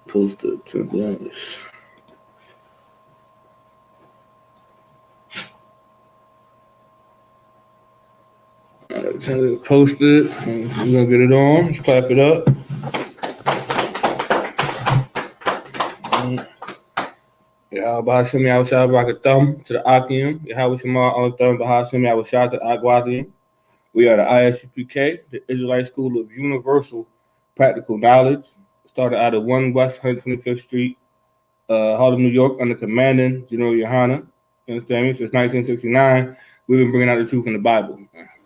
Posted attendance. Attendance posted. We're gonna get it on. Let's clap it up. Yahweh Shem Yahweh Shah Barakatham to the Akim. Yahweh Shema on Thumb Bahashim Yahweh Shah to the Agwadim. We are the ISUPK, the Israelite School of Universal Practical Knowledge. Started out of 1 West 125th Street, Harlem, New York, under commanding General Yohana. You understand me? Since 1969, we've been bringing out the truth in the Bible.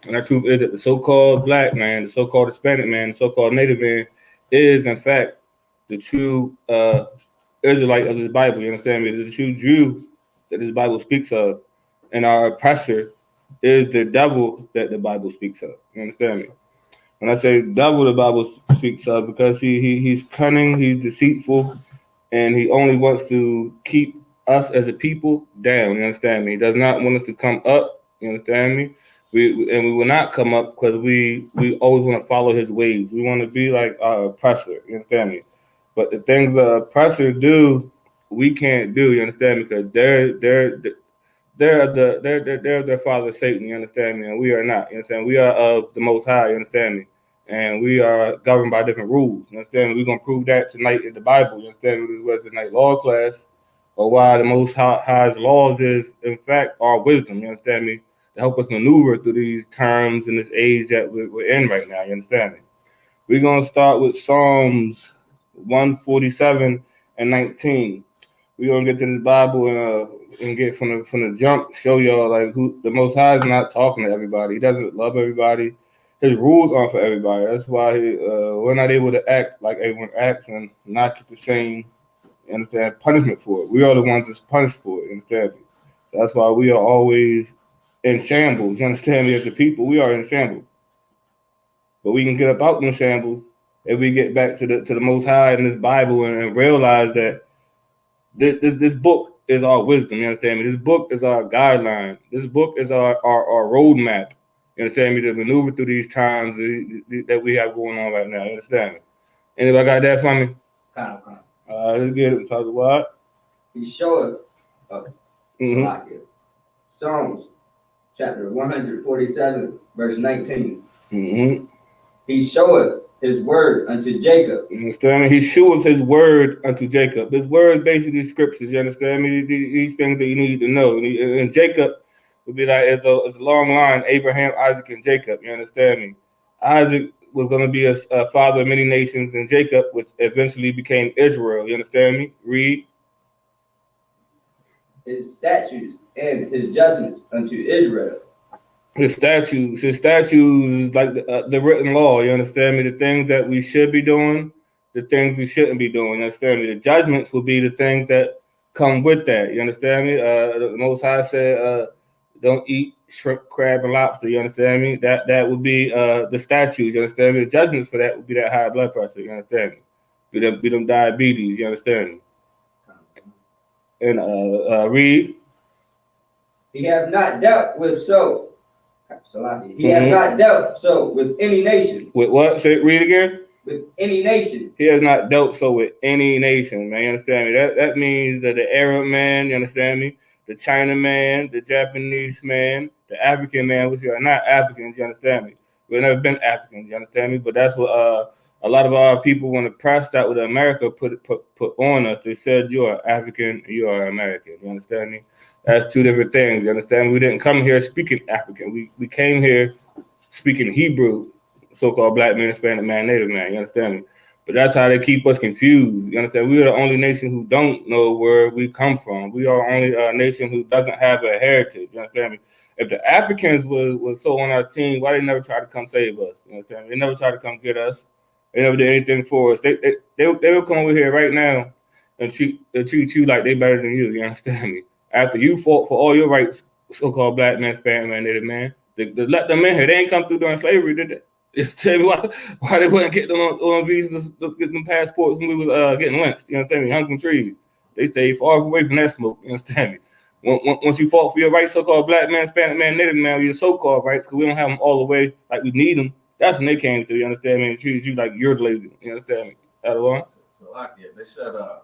And that truth is that the so-called black man, the so-called Hispanic man, the so-called Native man is, in fact, the true Israelite of this Bible. You understand me? The true Jew that this Bible speaks of. And our oppressor is the devil that the Bible speaks of. You understand me? When I say devil, the Bible speaks of, because he's cunning, he's deceitful, and he only wants to keep us as a people down. You understand me? He does not want us to come up. You understand me? We will not come up because we always want to follow his ways. We want to be like our oppressor. You understand me? But the things the oppressor do, we can't do. You understand me? Because they're their father Satan. You understand me? And we are not. You understand? We are of the Most High. You understand me? And we are governed by different rules. You understand me? We're gonna prove that tonight in the Bible. You understand me? This was tonight law class, or why the Most High's laws is, in fact, our wisdom. You understand me? To help us maneuver through these terms in this age that we're in right now. You understand me? We're gonna start with Psalms 147 and 19. We're gonna get to the Bible and get from the jump, show y'all like who the Most High is not talking to everybody. He doesn't love everybody. His rules aren't for everybody. That's why we're not able to act like everyone acts and not get the same, you understand, punishment for it. We are the ones that's punished for it. You understand me? That's why we are always in shambles. You understand me? As a people, we are in shambles. But we can get up out in shambles if we get back to the Most High in this Bible and realize that this book is our wisdom. You understand me? This book is our guideline. This book is our roadmap. You understand me? To maneuver through these times that we have going on right now. You understand me? Anybody got that for me? Let's get it. Talk about. He showeth Psalms chapter 147, verse 19. He showeth his word unto Jacob. You understand me? He showeth his word unto Jacob. His word basically scriptures. You understand me? These things that you need to know. And Jacob would be like, it's a long line: Abraham, Isaac, and Jacob. You understand me? Isaac was going to be a father of many nations, and Jacob, which eventually became Israel. You understand me? Read. His statutes and his judgments unto Israel. His statutes is like the written law. You understand me? The things that we should be doing, the things we shouldn't be doing. You understand me? The judgments will be the things that come with that. You understand me? The Most High said, don't eat shrimp, crab, and lobster. You understand me? That would be the statutes. You understand me? The judgments for that would be that high blood pressure. You understand me? Be them diabetes. You understand me? And read. He have not dealt with so. He have not dealt so with any nation. With what? Say, read again. With any nation. He has not dealt so with any nation, man. You understand me? That means that the Arab man, you understand me? The China man, the Japanese man, the African man, which are not Africans, you understand me? We've never been Africans, you understand me? But that's what a lot of our people, when the press that with America put on us, they said you are African, you are American. You understand me? That's two different things. You understand? We didn't come here speaking African. We came here speaking Hebrew, so-called black man, Hispanic man, Native man. You understand me? But that's how they keep us confused. You understand? We are the only nation who don't know where we come from. We are only a nation who doesn't have a heritage. You understand me? If the Africans was so on our team, why they never try to come save us? You understand me? They never try to come get us. They never did anything for us. They will come over here right now and treat you like they better than you. You understand me? After you fought for all your rights, so-called black man, Hispanic man, Native man, they let them in here. They ain't come through during slavery, did they? Just tell me why they wouldn't get them on visas, get them passports when we was getting lynched. You understand me? Hung from trees. They stayed far away from that smoke. You understand me? Once you fought for your rights, so-called black man, Hispanic man, Native man, your so-called rights, because we don't have them all the way like we need them. That's when they came through. You understand me? And treated you like you're lazy. You understand me? That's one. So like they said, I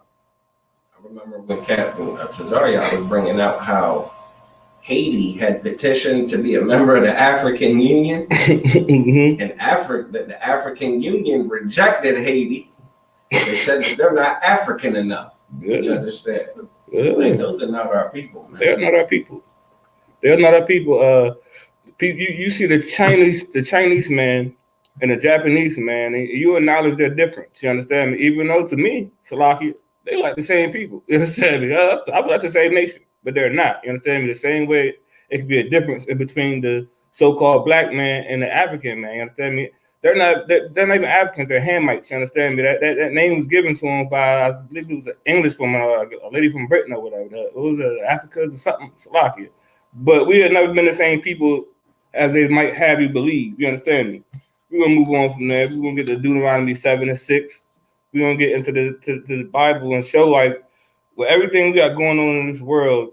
remember when Captain Cesario was bringing out how Haiti had petitioned to be a member of the African Union, Mm-hmm. and the African Union rejected Haiti. They said that they're not African enough. Good. You understand? Good. Like, those are not our people, man. They're not our people. They're not our people. You see the Chinese man and the Japanese man, and you acknowledge their difference. You understand me? Even though to me, Salaki, they like the same people. You understand me? I like the same nation, but they're not. You understand me? The same way it could be a difference in between the so-called black man and the African man. You understand me? They're not even Africans. They're Hamites. You understand me? That name was given to them by, I believe it was an English woman, a lady from Britain or whatever. It was Africans or something, Slovakia. But we have never been the same people as they might have you believe. You understand me? We're gonna move on from there. We're gonna get to Deuteronomy 7 and 6. We're gonna get into the Bible and show like with everything we got going on in this world,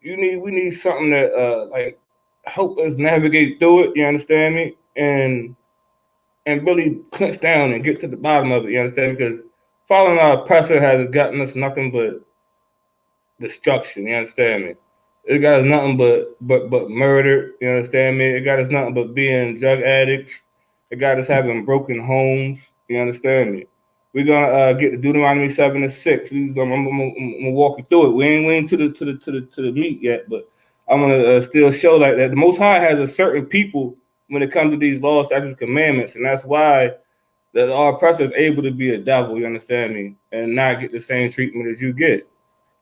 we need something that like help us navigate through it. You understand me? And really clinch down and get to the bottom of it. You understand? Because following our oppressor has gotten us nothing but destruction. You understand me? It got us nothing but murder. You understand me? It got us nothing but being drug addicts. It got us having broken homes. You understand me? We're gonna get to Deuteronomy 7 and 6. I'm gonna walk you through it. We ain't to the meat yet, but I'm gonna still show like that the Most High has a certain people when it comes to these laws, statutes, commandments, and that's why that our oppressor is able to be a devil. You understand me? And not get the same treatment as you get.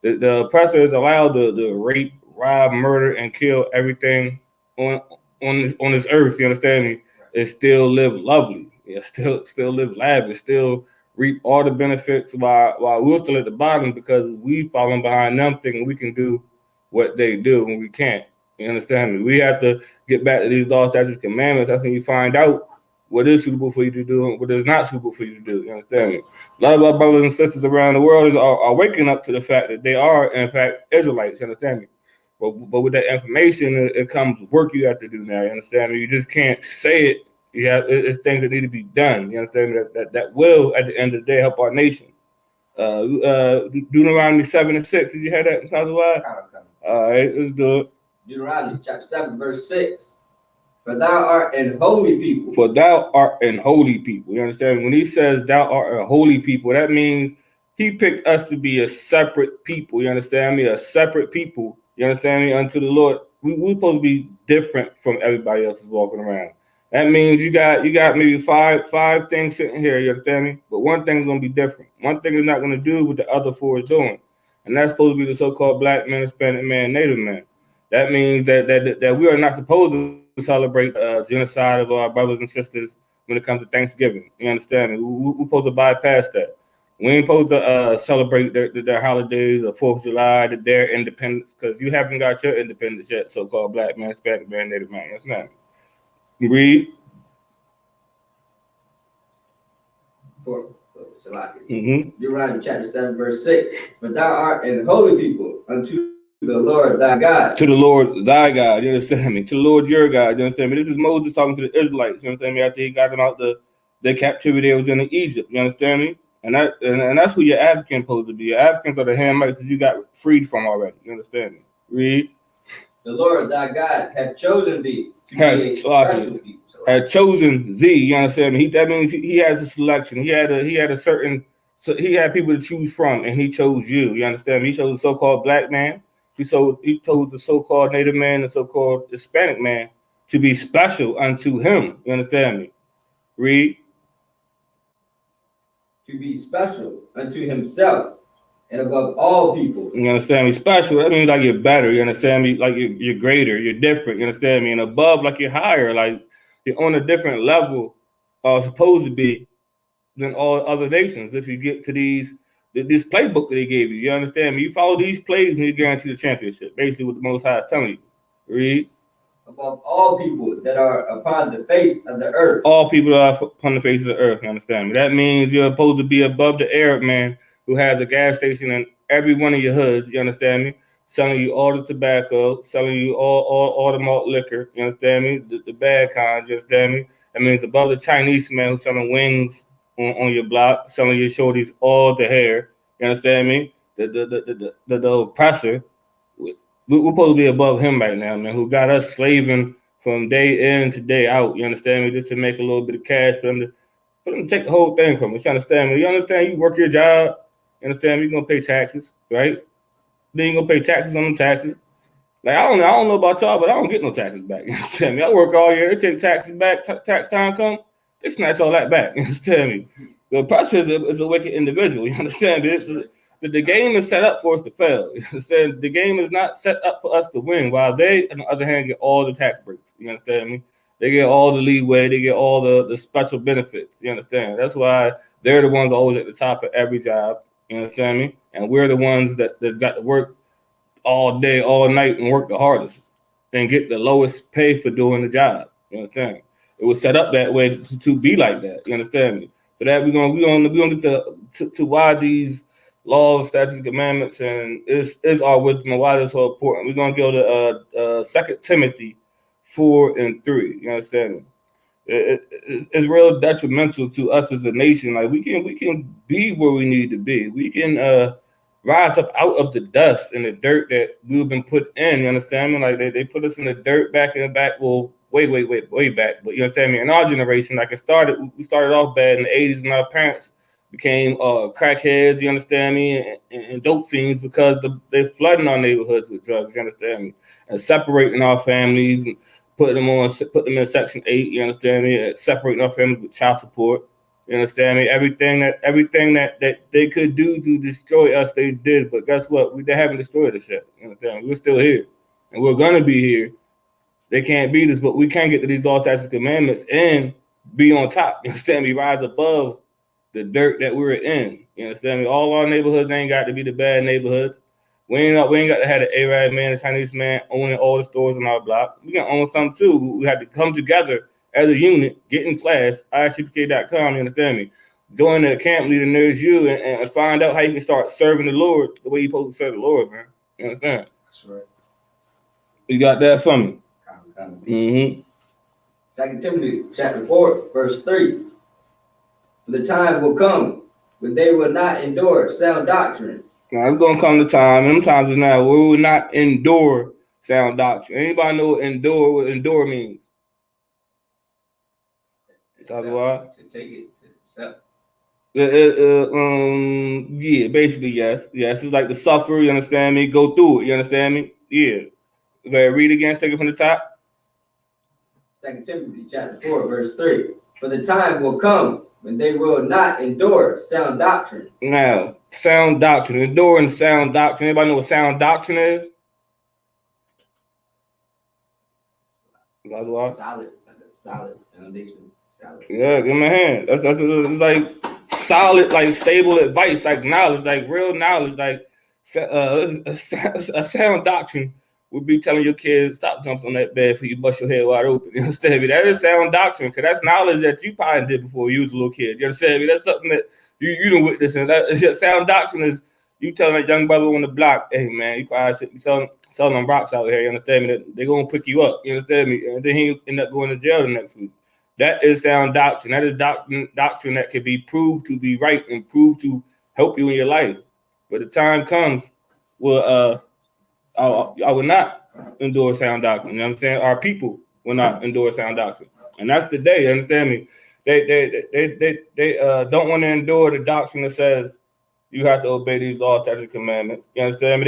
The oppressor is allowed to rape, rob, murder, and kill everything on this earth. You understand me? And still live lovely. Yeah, still live lavish. Still reap all the benefits while we're still at the bottom because we falling behind them, thinking we can do what they do when we can't. You understand me? We have to get back to these laws, statutes, commandments. That's when you find out what is suitable for you to do and what is not suitable for you to do. You understand me? A lot of our brothers and sisters around the world are waking up to the fact that they are, in fact, Israelites. You understand me? But with that information, it comes work you have to do now. You understand me? You just can't say it. It's things that need to be done. You understand me? That will, at the end of the day, help our nation. Deuteronomy 7 and 6. Did you have that in Tazawai? All right, let's do it. Deuteronomy chapter 7, verse 6. For thou art an holy people. For thou art an holy people. You understand? When he says thou art a holy people, that means he picked us to be a separate people. You understand me? A separate people. You understand me? Unto the Lord. We're supposed to be different from everybody else who's walking around. That means you got maybe five things sitting here. You understand me? But one thing's gonna be different. One thing is not gonna do what the other four is doing, and that's supposed to be the so-called black man, Hispanic man, Native man. That means that we are not supposed to celebrate genocide of our brothers and sisters when it comes to Thanksgiving. You understand me? We're supposed to bypass that. We ain't supposed to celebrate their holidays, the 4th of July, their independence, because you haven't got your independence yet, so-called black man, Hispanic man, Native man. That's not. Read. Deuteronomy chapter 7, verse 6. But thou art an holy people unto the Lord thy God. To the Lord thy God, you understand me? To the Lord your God, you understand me? This is Moses talking to the Israelites, you understand me? After he got them out the captivity they was in Egypt, you understand me? And that's who your African supposed to be. Your Africans are the Hamites that you got freed from already, you understand me? Read. The Lord thy God had chosen thee to be a special people. Had chosen thee, you understand me? That means he has a selection. He had a certain, so he had people to choose from, and he chose you. You understand me? He chose the so-called black man. He chose the so-called Native man, the so-called Hispanic man, to be special unto him. You understand me? Read. To be special unto himself and above all people. You understand me? Special, that means like you're better. You understand me? Like you're greater, you're different. You understand me? And above, like you're higher, like you're on a different level, supposed to be, than all other nations. If you get to this playbook that they gave you, you understand me? You follow these plays and you guarantee the championship. Basically, what the Most High is telling you. Read. Above all people that are upon the face of the earth. All people that are upon the face of the earth. You understand me? That means you're supposed to be above the Arab man who has a gas station in every one of your hoods. You understand me? selling you all the tobacco, selling you all the malt liquor, you understand me? The bad kinds, you understand me? That means above the Chinese man who's selling wings on your block, selling your shorties all the hair, you understand me? The oppressor, we're supposed to be above him right now, man, who got us slaving from day in to day out, you understand me? Just to make a little bit of cash for them to take the whole thing from us, you understand me? You understand, you work your job, you understand me? You're going to pay taxes, right? Then you're going to pay taxes on them taxes. Like, I don't know about y'all, but I don't get no taxes back. You understand me? I work all year. They take taxes back. Tax time come, they snatch all that back. You understand me? The oppressor is a wicked individual. You understand me? The game is set up for us to fail. You understand? The game is not set up for us to win, while they, on the other hand, get all the tax breaks. You understand me? They get all the leeway. They get all the special benefits. You understand? That's why they're the ones always at the top of every job. You understand me? And we're the ones that's got to work all day, all night, and work the hardest and get the lowest pay for doing the job. You understand? It was set up that way to be like that. You understand me? So that we're gonna get to why these laws, statutes, commandments, and is our wisdom and why it's so important. We're gonna go to 2 Timothy 4:3. You understand me? It's real detrimental to us as a nation. Like we can be where we need to be. We can rise up out of the dust and the dirt that we've been put in. You understand me? Like they put us in the dirt back in the back. Well, way back. But you understand me? In our generation, like we started off bad in the 80s, and our parents became crackheads. You understand me? And dope fiends because they're flooding our neighborhoods with drugs. You understand me? And separating our families and put them in Section 8. You understand me? And separating our families with child support. You understand me? Everything that they could do to destroy us, they did. But guess what? They haven't destroyed us yet. You understand me? We're still here, and we're gonna be here. They can't beat us, but we can get to these laws, statutes, commandments, and be on top. You understand me? Rise above the dirt that we're in. You understand me? All our neighborhoods ain't got to be the bad neighborhoods. We ain't got to have the Arab man, the Chinese man owning all the stores on our block. We can own some too. We have to come together as a unit, get in class, ISUPK.com, you understand me? Join the camp leader near you and find out how you can start serving the Lord the way you're supposed to serve the Lord, man. You understand? That's right. You got that from me? Mm-hmm. 2 Timothy chapter 4:3. The time will come when they will not endure sound doctrine. Now it's gonna come the time, and them times is now we will not endure sound doctrine. Anybody know what endure means? That's why. To take it to self. Yeah, basically, yes. It's like the suffer, you understand me? Go through it, you understand me? Yeah. Go ahead, read again, take it from the top. 2 Timothy chapter 4:3. For the time will come when they will not endure sound doctrine. Now, sound doctrine, enduring sound doctrine. Anybody know what sound doctrine is? Solid foundation. Yeah, give me a hand. That's it's like solid, like stable advice, like knowledge, like real knowledge, like a sound doctrine would be telling your kids stop jumping on that bed for you bust your head wide open. You understand me? That is sound doctrine, because that's knowledge that you probably did before you was a little kid. You understand me? That's something that you don't witness. And that sound doctrine is you telling that young brother on the block, hey man, you probably should be selling them rocks out here. You understand me? They're gonna pick you up. You understand me? And then he end up going to jail the next week. That is sound doctrine. That is doctrine that can be proved to be right and proved to help you in your life. But the time comes where I will not endure sound doctrine. You know what I'm saying? Our people will not endure sound doctrine. And that's the day, you understand me? They don't want to endure the doctrine that says you have to obey these laws, statutes, commandments. You understand me?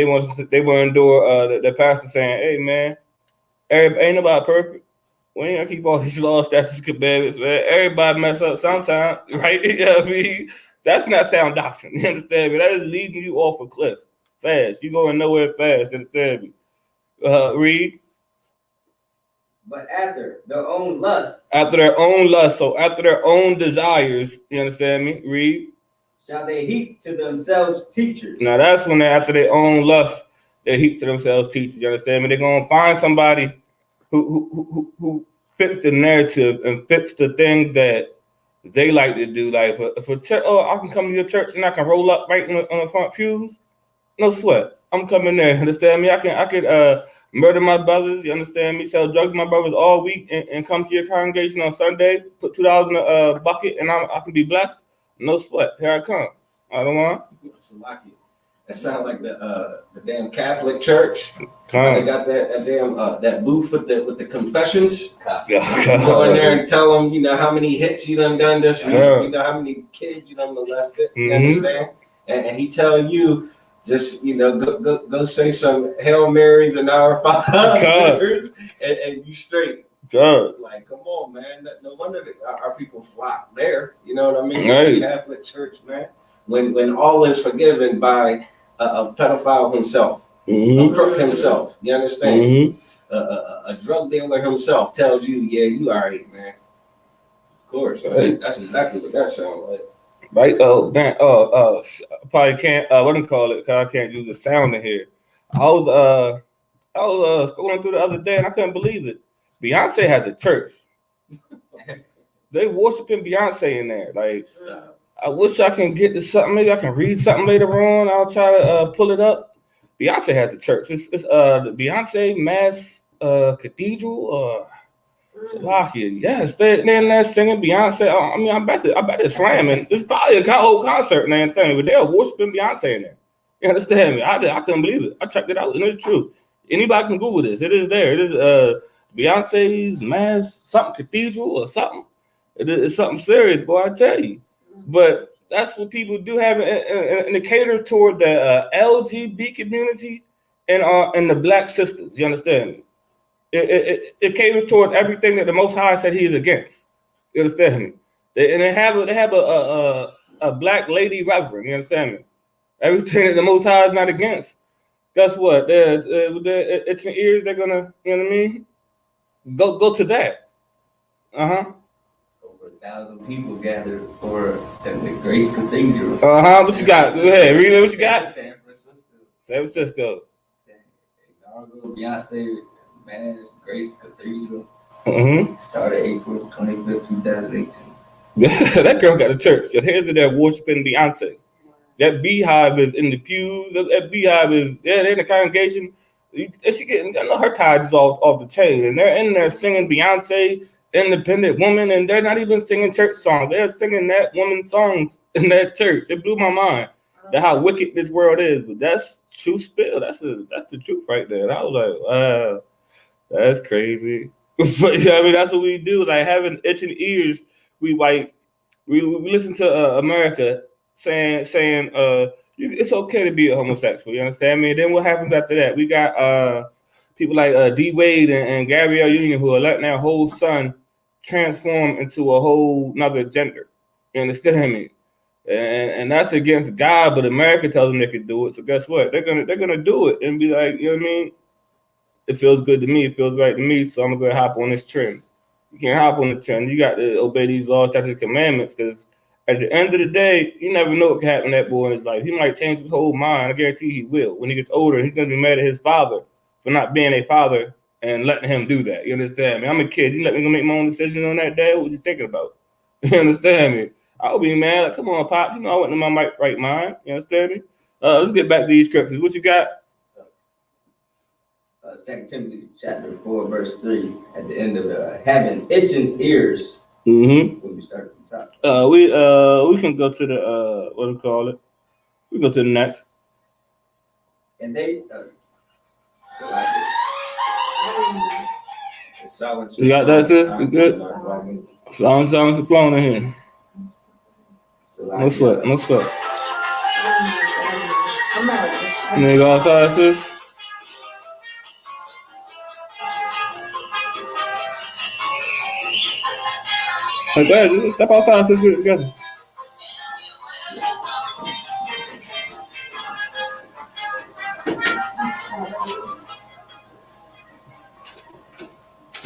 They want to endure the pastor saying, hey man, ain't nobody perfect. We ain't gonna keep all these laws, statutes, commandments, man. Everybody mess up sometime, right? You know what I mean? That's not sound doctrine. You understand me? That is leading you off a cliff fast. You going nowhere fast. You understand me? Read. But after their own lust. After their own lust. So after their own desires. You understand me? Read. Shall they heap to themselves teachers? Now that's when after their own lust, they heap to themselves teachers. You understand me? They're gonna find somebody who fits the narrative and fits the things that they like to do. Like if a church, I can come to your church and I can roll up right on the front pews. No sweat. I'm coming there. Understand me? I could murder my brothers. You understand me? Sell drugs to my brothers all week and come to your congregation on Sunday. Put $2 in a bucket, and I can be blessed. No sweat. Here I come. I don't want. That sounds like the damn Catholic Church. They got that damn that booth with the confessions. You go in there and tell them, you know, how many hits you done this week. You know how many kids you done molested. You understand? And he tell you, just, you know, go say some Hail Marys and Our Fathers, and you straight. God. Like, come on, man. No wonder our people flock there. You know what I mean? Right. The Catholic Church, man. When all is forgiven by a pedophile himself, a crook himself. You understand? A drug dealer himself tells you, yeah, you all right, man. Of course, right? That's exactly what that sounds like. Right? Oh, man. Probably can't. What do you call it? Cause I can't use the sound in here. I was scrolling through the other day and I couldn't believe it. Beyonce has a church. They worshiping Beyonce in there. Like, I wish I can get to something. Maybe I can read something later on. I'll try to pull it up. Beyonce has a church. It's the Beyonce Mass Cathedral. Salakia. Yes, they're in there singing Beyonce. I mean, I bet they're slamming. It's probably a whole concert and everything, but they're worshiping Beyonce in there. You understand me? I couldn't believe it. I checked it out, and it's true. Anybody can Google this. It is there. It is Beyonce's Mass something Cathedral or something. It's something serious, boy. I tell you. But that's what people do have, and it caters toward the LGBT community and the black sisters. You understand me? It caters toward everything that the Most High said He is against. You understand me? They have a black lady reverend. You understand me? Everything that the Most High is not against. Guess what? The itching ears. They're gonna, you know what I mean? Go to that. Over 1,000 people gathered for the Grace Cathedral. What you got? Go ahead. Read what you got. San Francisco. San Francisco. Beyonce Mass Grace Cathedral. Started April 25th, 2018. That girl got a church. Your heads are there worshiping Beyonce. That beehive is in the pews. That beehive is they're in the congregation. She getting, I know her tithes off the chain, and they're in there singing Beyonce, independent woman, and they're not even singing church songs. They're singing that woman's songs in that church. It blew my mind. That's how wicked this world is. But that's true spill. That's the truth right there. And I was like, wow, that's crazy. But yeah, I mean, that's what we do. Like having itching ears, we listen to America saying it's okay to be a homosexual. You understand me? And then what happens after that? We got people like D Wade and Gabrielle Union who are letting their whole son transform into a whole nother gender. You understand me? And that's against God, but America tells them they can do it. So guess what? They're gonna do it and be like, you know what I mean? It feels good to me. It feels right to me. So I'm gonna hop on this trend. You can't hop on the trend. You got to obey these laws, statutes, commandments, because at the end of the day, you never know what can happen to that boy in his life. He might change his whole mind. I guarantee he will. When he gets older, he's gonna be mad at his father for not being a father and letting him do that. You understand me? I'm a kid. You let me go make my own decision on that day. What you thinking about? You understand me? I'll be mad. Like, come on, Pop. You know I wasn't in my right mind. You understand me? Let's get back to these scriptures. What you got? 2 Timothy chapter 4, verse 3. At the end of having itching ears. Mm-hmm. When we start from the top. We can go to the what do you call it? We go to the next. And they you got that, sis? You good? Silence is flowing in here. No sweat. No sweat. And then you go outside, sis? Hey, go ahead. Just step outside, sis. Get it together.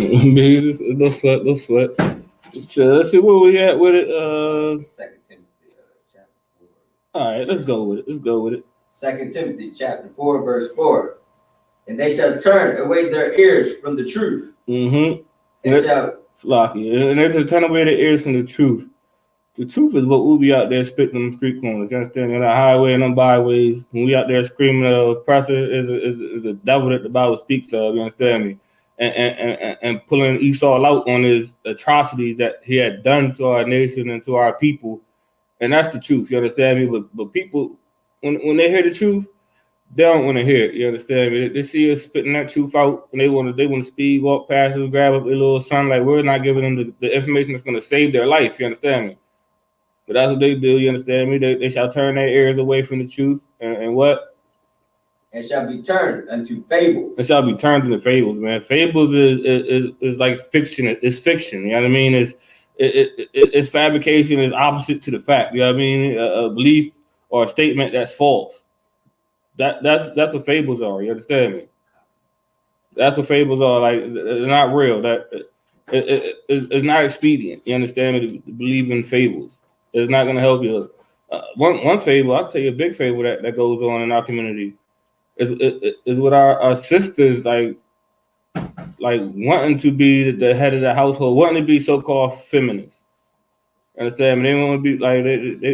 No sweat, no sweat. So let's see where we at with it. 2 Timothy chapter 4. All right, let's go with it. 2 Timothy chapter 4, verse 4. And they shall turn away their ears from the truth. Mm-hmm. And shall Slocky. And they shall turn away their ears from the truth The truth is what we'll be out there spitting on the street corners, you understand? On the highway and on byways, when we out there screaming the oppressor is the devil that the Bible speaks of, you understand me? And pulling Esau out on his atrocities that he had done to our nation and to our people. And that's the truth, you understand me? But people, when they hear the truth, they don't want to hear it, you understand me? They see us spitting that truth out, and they want to speed walk past us, grab up their little son, like we're not giving them the information that's going to save their life, you understand me? But that's what they do, you understand me? They shall turn their ears away from the truth, and what? And shall be turned unto fables. It shall be turned into fables, man. Fables is like fiction. It's fiction, you know what I mean? It's fabrication is opposite to the fact, you know what I mean? A belief or a statement that's false. That's what fables are, you understand me? That's what fables are, like they're not real. That it's not expedient, you understand me, to believe in fables. It's not gonna help you. One fable, I'll tell you a big fable that goes on in our community is with our sisters like wanting to be the head of the household, wanting to be so-called feminists. Understand me? They want to be like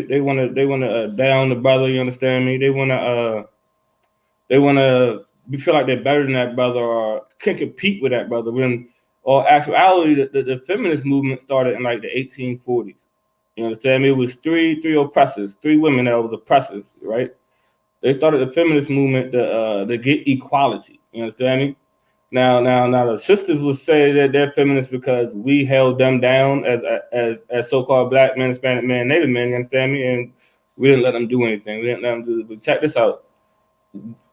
they want to down the brother. You understand me? They want to feel like they're better than that brother or can compete with that brother. When or actuality, the feminist movement started in like the 1840s. You understand me? It was three oppressors, three women that was oppressors, right? They started the feminist movement to get equality. You understand me? Now the sisters will say that they're feminists because we held them down as so-called black men, Hispanic men, Native men. You understand me? And we didn't let them do anything. We didn't let them do it. But check this out: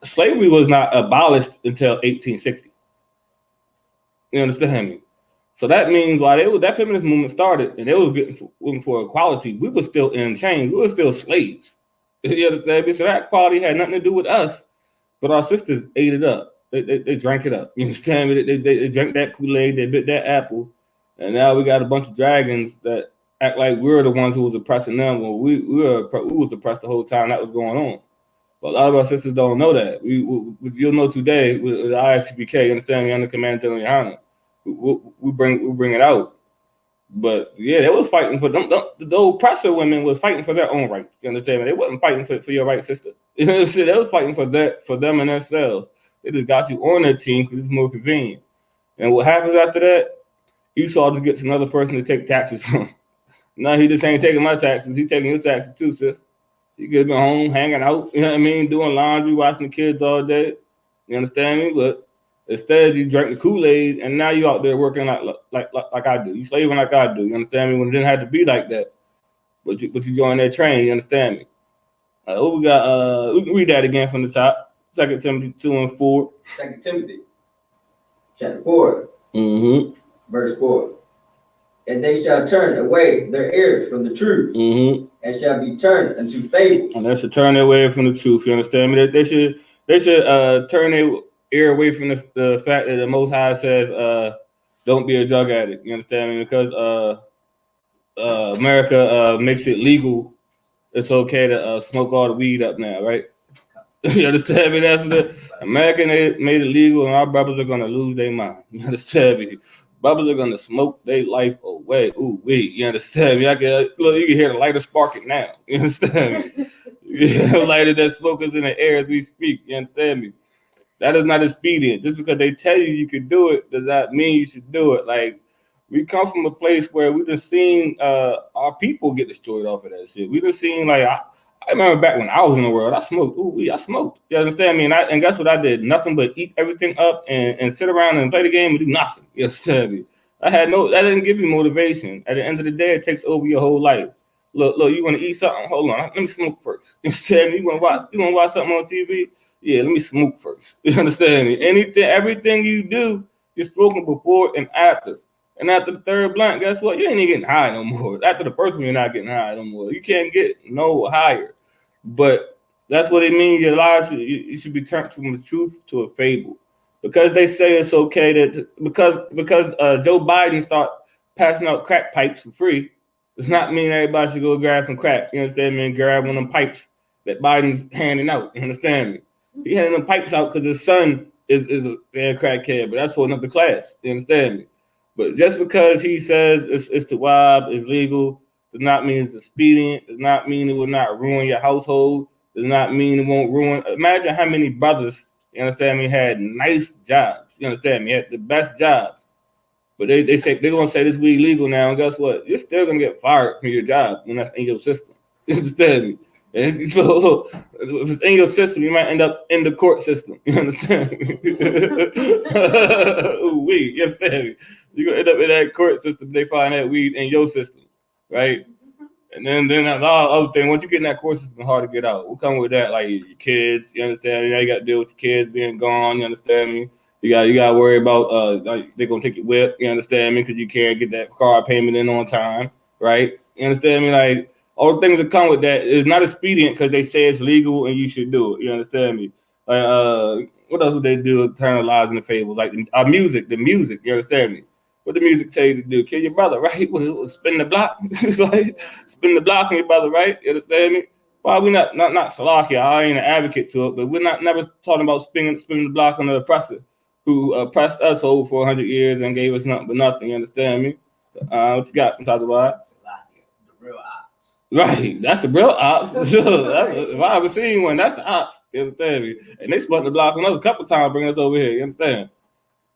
slavery was not abolished until 1860. You understand me? So that means while that feminist movement started and they was looking for equality, we were still in chains. We were still slaves. You understand me? So that equality had nothing to do with us, but our sisters ate it up. They drank it up. You understand me? They drank that Kool-Aid, they bit that apple, and now we got a bunch of dragons that act like we're the ones who was oppressing them. Well, we was oppressed the whole time that was going on. But a lot of our sisters don't know that. You'll know today with the ISUPK, you understand me, under Command General Yohana, we bring it out. But yeah, they was fighting for them. The oppressor women was fighting for their own rights. You understand me? They wasn't fighting for your right, sister. You know what I'm saying? They was fighting for them and themselves. They just got you on their team because it's more convenient. And what happens after that? Esau just gets another person to take taxes from. Now he just ain't taking my taxes. He's taking your taxes too, sis. He could have been home hanging out, you know what I mean, doing laundry, watching the kids all day. You understand me? But instead, you drank the Kool-Aid, and now you out there working like I do. You slaving like I do. You understand me? When it didn't have to be like that, but you join that train. You understand me? What we got? We can read that again from the top. 2 Timothy 2:4. 2 Timothy, chapter 4, verse 4. And they shall turn away their ears from the truth, and shall be turned unto fables. And they should turn their way from the truth. You understand me? They should turn their ear away from the fact that the Most High says, "Don't be a drug addict." You understand me? Because America makes it legal. It's okay to smoke all the weed up now, right? You understand me? That's the American made it legal, and our brothers are gonna lose their mind. You understand me? Brothers are gonna smoke their life away. Ooh, wait, you understand me? Look, you can hear the lighter sparking now. You understand me? Yeah, lighter that smoke is in the air as we speak. You understand me? That is not expedient. Just because they tell you can do it does not mean you should do it. Like, we come from a place where we just seen our people get destroyed off of that shit. We just seen like I remember back when I was in the world, I smoked. I smoked. You understand me? And guess what I did? Nothing but eat everything up and sit around and play the game and do nothing. You understand me? That didn't give you motivation. At the end of the day, it takes over your whole life. Look, you want to eat something? Hold on, let me smoke first. You understand me? You want to watch something on TV? Yeah, let me smoke first. You understand me? Everything you do, you're smoking before and after. And after the third blunt, guess what? You ain't even getting high no more. After the first one, you're not getting high no more. You can't get no higher. But that's what it means. Your lives, you should be turned from the truth to a fable. Because they say it's okay that because Joe Biden start passing out crack pipes for free, does not mean everybody should go grab some crack. You understand me? And grab one of them pipes that Biden's handing out. You understand me? He handing them pipes out because his son is a crackhead, but that's for another class. You understand me? But just because he says it's to rob, it's legal, Does not mean it's expedient. Does not mean it will not ruin your household. Does not mean it won't ruin. Imagine how many brothers, you understand me, had nice jobs. You understand me? Had the best jobs. But they say they're gonna say this weed legal now, and guess what? You're still gonna get fired from your job when that's in your system. You understand me? And so if it's in your system, you might end up in the court system. You understand me? Weed, you understand me? You're gonna end up in that court system. They find that weed in your system, right? And then that's all other thing. Once you get in that court system, it's hard to get out. We'll come with that, like your kids. You understand me? Now you got to deal with your kids being gone. You understand me? You got to worry about like they're gonna take your whip. You understand me? Because you can't get that car payment in on time, right? You understand me? Like all the things that come with that is not expedient because they say it's legal and you should do it. You understand me? Like what else would they do? Turn the lies into fables, like the music. You understand me? What the music tell you to do? Kill your brother, right? Spin the block. It's like spin the block on your brother, right? You understand me? Why we not Salakia? I ain't an advocate to it, but we're not never talking about spinning the block on the oppressor who oppressed us for over 400 years and gave us nothing but nothing. You understand me? What you got from Tazawad? The real ops. Right, that's the real ops. If I ever seen one, that's the ops. You understand me? And they spun the block on us a couple times, bringing us over here. You understand?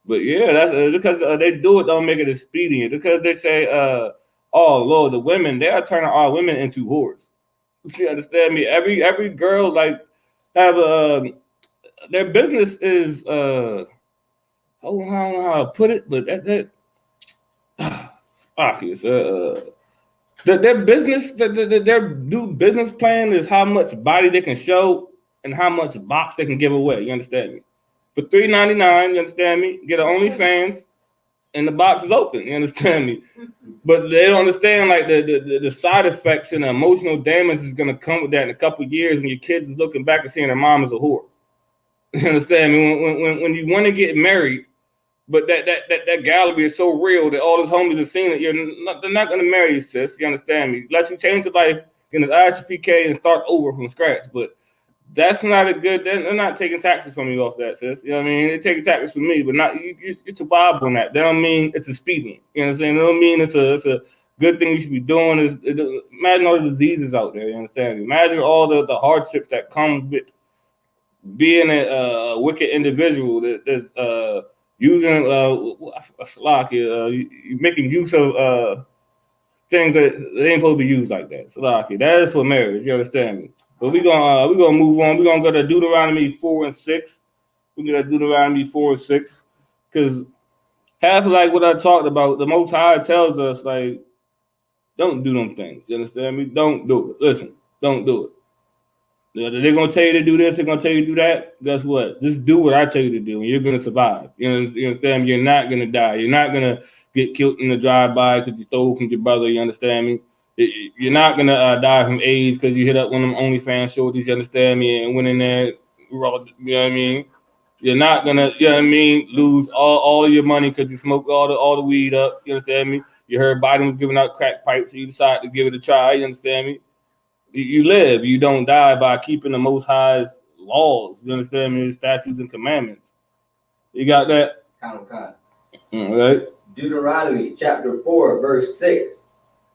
But yeah, that's because they do it, don't make it expedient. Because they say, oh Lord, the women, they are turning our women into whores. You understand me? Every girl like have their business is I don't know how to put it, but their business, their new business plan is how much body they can show and how much box they can give away. You understand me? For $3.99, you understand me? Get an OnlyFans, and the box is open. You understand me? But they don't understand like the side effects and the emotional damage is gonna come with that in a couple of years when your kids is looking back and seeing their mom as a whore. You understand me? When you want to get married, but that gallery is so real that all those homies have seen it. They're not gonna marry you, sis. You understand me? Unless you change your life in the ISUPK and start over from scratch, but. That's not a good. They're not taking taxes from you off that, sis. You know what I mean? They're taking taxes from me, but not you. It's a vibe on that. That don't mean it's expedient. You know what I'm saying? It don't mean it's a good thing you should be doing. Imagine all the diseases out there. You understand? Imagine all the hardships that come with being a wicked individual that's using making use of things that they ain't supposed to be used like that. Salaki. That is for marriage. You understand me? But we're gonna move on. We're gonna go to Deuteronomy 4 and 6. We go to Deuteronomy 4 and 6. Because half of like what I talked about, the Most High tells us, like, don't do them things. You understand me? Don't do it. Listen, don't do it. They're gonna tell you to do this, they're gonna tell you to do that. Guess what? Just do what I tell you to do, and you're gonna survive. You understand me? You're not gonna die. You're not gonna get killed in the drive-by because you stole from your brother. You understand me? You're not gonna die from AIDS because you hit up one of them OnlyFans shorties. You understand me? And went in there, you know what I mean? You're not gonna, you know what I mean, lose all your money because you smoked all the weed up. You understand me? You heard Biden was giving out crack pipes, so you decided to give it a try. You understand me? You live. You don't die by keeping the Most High's laws. You understand me? Statutes and commandments. You got that? Count. All right. Deuteronomy chapter 4, verse 6.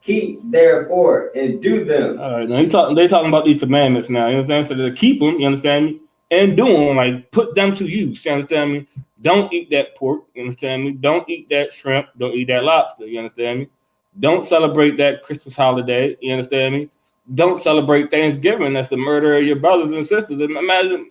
Keep therefore and do them. All right, now they're talking about these commandments now. You understand? So to keep them, you understand me, and do them, like put them to use. You understand me? Don't eat that pork. You understand me? Don't eat that shrimp. Don't eat that lobster. You understand me? Don't celebrate that Christmas holiday. You understand me? Don't celebrate Thanksgiving. That's the murder of your brothers and sisters. Imagine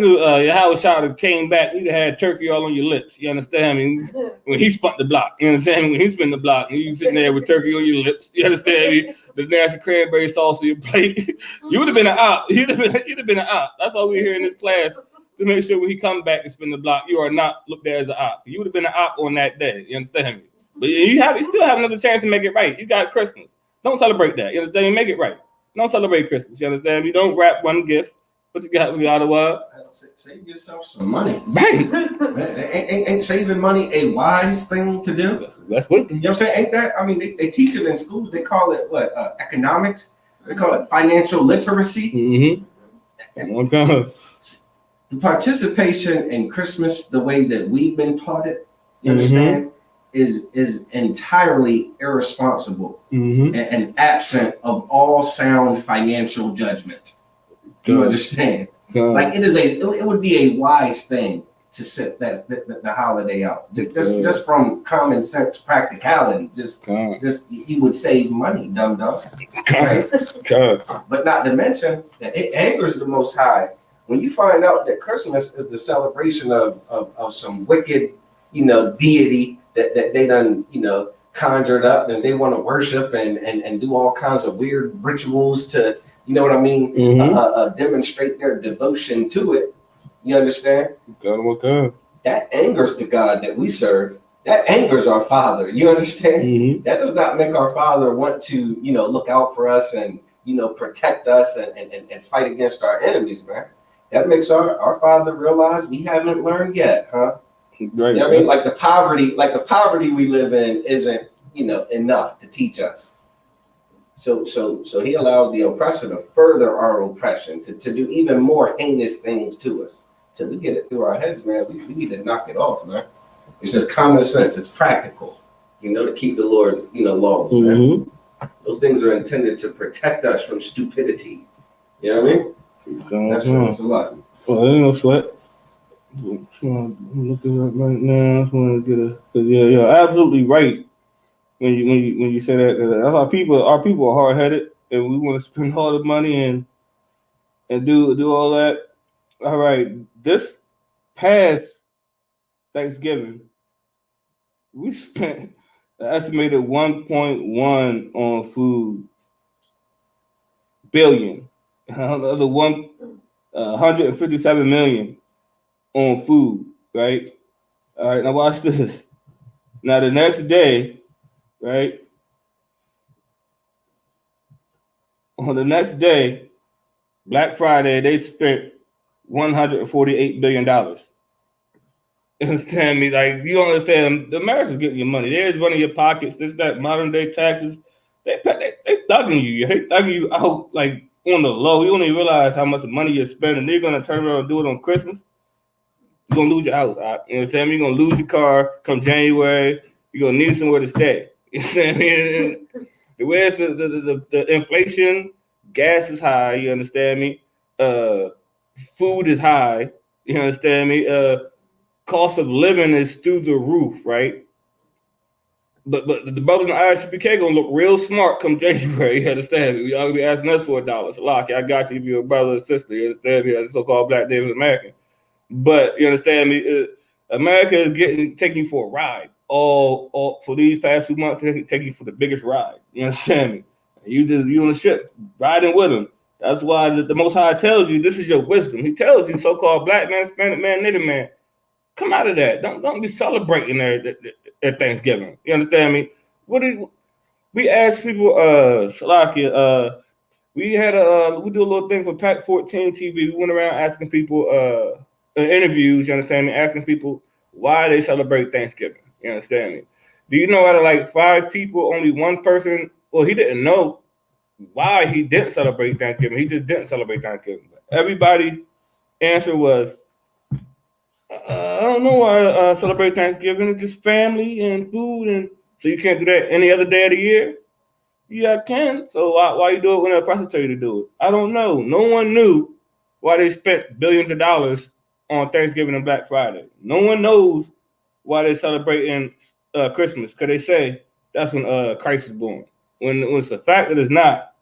your house shot came back, you'd have had turkey all on your lips. You understand me? When he spun the block, you understand me? When he spun the block, and you sitting there with turkey on your lips. You understand me? The nasty cranberry sauce on your plate. You would have been an op. You'd have been an op. That's why we're here in this class to make sure when he comes back and spin the block, you are not looked at as an op. You would have been an op on that day. You understand me? But you still have another chance to make it right. You got Christmas. Don't celebrate that. You understand me? Make it right. Don't celebrate Christmas. You understand me? Don't wrap one gift. What you got with out of what? Save yourself some money. Right. Ain't saving money a wise thing to do? That's wisdom. You know what I'm saying? Ain't that? I mean, they teach it in schools. They call it what? Economics. They call it financial literacy. Mm-hmm. Okay. The participation in Christmas, the way that we've been taught it, you understand? is entirely irresponsible and absent of all sound financial judgment. Do you understand? Like it would be a wise thing to sit the holiday out, just from common sense practicality. Just you would save money, dumb, right? But not to mention that it angers the Most High when you find out that Christmas is the celebration of some wicked, deity that they done, conjured up, and they want to worship and do all kinds of weird rituals to, you know what I mean, demonstrate their devotion to it. You understand? That angers the God that we serve. That angers our Father. You understand? That does not make our Father want to, look out for us and, protect us and fight against our enemies, man. That makes our Father realize we haven't learned yet, huh? Right. You know what I mean? Like the poverty we live in isn't, enough to teach us. So he allows the oppressor to further our oppression, to do even more heinous things to us. Till we get it through our heads, man, we need to knock it off, man. It's just common sense. It's practical, to keep the Lord's, laws, man. Those things are intended to protect us from stupidity. You know what I mean? That's a lot. Well, ain't no sweat. I'm looking up right now. I just want to get you're absolutely right when you say that. That's our people are hard headed, and we want to spend all the money and do all that. All right, this past Thanksgiving, we spent an estimated 1.1 on food billion. Another 157 million on food, right? All right, now watch this. Now the next day, right? On the next day, Black Friday, they spent $148 billion. You understand me? Like, you don't understand, America's getting your money. They're running your pockets. This, that, modern day taxes. They thugging you. They thugging you out like on the low. You don't even realize how much money you're spending. They're gonna turn around and do it on Christmas. You're gonna lose your house. You understand me? You're gonna lose your car come January. You're gonna need somewhere to stay. You understand me? The way it's the inflation, gas is high. You understand me? Food is high. You understand me? Cost of living is through the roof, right? But the brothers in ISUPK gonna look real smart come January. You understand me? Y'all gonna be asking us for $1. So, lock, I got you if you're a brother or sister. You understand me? As a so-called Black David American. But you understand me? America is taking you for a ride. All for these past 2 months, taking you for the biggest ride. You understand me? You on the ship riding with them. That's why the Most High tells you this is your wisdom. He tells you, so-called Black man, Hispanic man, Native man, come out of that. Don't be celebrating at Thanksgiving. You understand me? We asked people, Salakia, we do a little thing for Pac 14 TV. We went around asking people interviews, you understand me, asking people why they celebrate Thanksgiving. You understand me? Do you know out of like 5 people, only one person, well, he didn't know why he didn't celebrate Thanksgiving. He just didn't celebrate Thanksgiving. Everybody's answer was, I don't know why I celebrate Thanksgiving. It's just family and food, and so you can't do that any other day of the year? Yeah, I can. So why you do it when a pastor tell you to do it? I don't know. No one knew why they spent billions of dollars on Thanksgiving and Black Friday. No one knows why they're celebrating Christmas, because they say that's when Christ was born. When it's a fact that it's not,